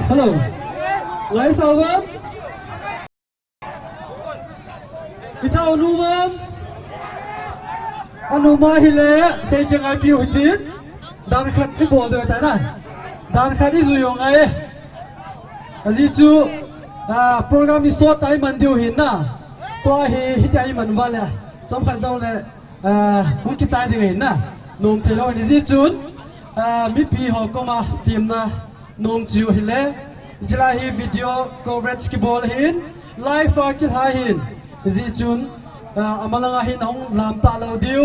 hello ไลฟ์สาวครับพี่เจ้าอนุมาฮิเลเสียงไอพิวดินดานขัดที่บอกด้วยแต่ไหนดานขัดที่สุยงไงอาจิจูโปรแกรมนี้สดไอ้มันเดียวหินนะตัวฮิตไอ้มันว่าเลยสำคัญเจ้าเลยหุ่นกิจใจดีหินนะนุ่มเทโลนี่จิจูมีปีหอกก็มาทีมนะนุ่มจิวฮิเลจะไล่วิดีโอก็เรดสกีบอลหินไลฟ์ฟังกิจหาหินจิจูอามาลังหินห้องลามตาเราดิว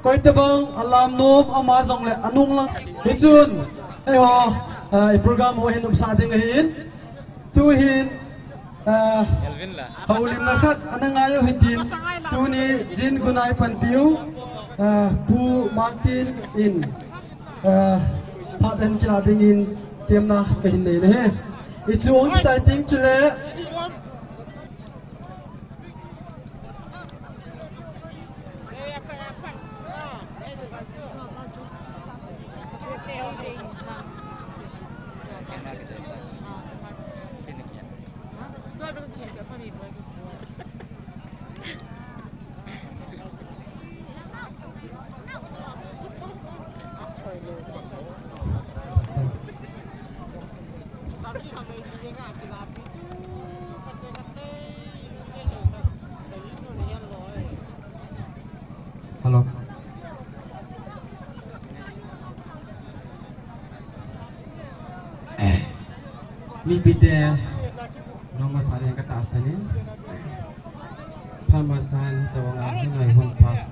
ก็อิตบังอลามนุ่มอามาส่งเลยอนุงลังฮิจูนไอ้ห่อโปรแกรมหัวหินนุ่มซาดิงหินtu hin haulim nakat anangayo hitin tu ni jin gunai pantiu pu martin in phadan kilading in tiamna kahin nei ne he ichuang chai ting chule Halo. Mi pide nama saya kata asalin. Pamasan tawang ahli ngai hon pa.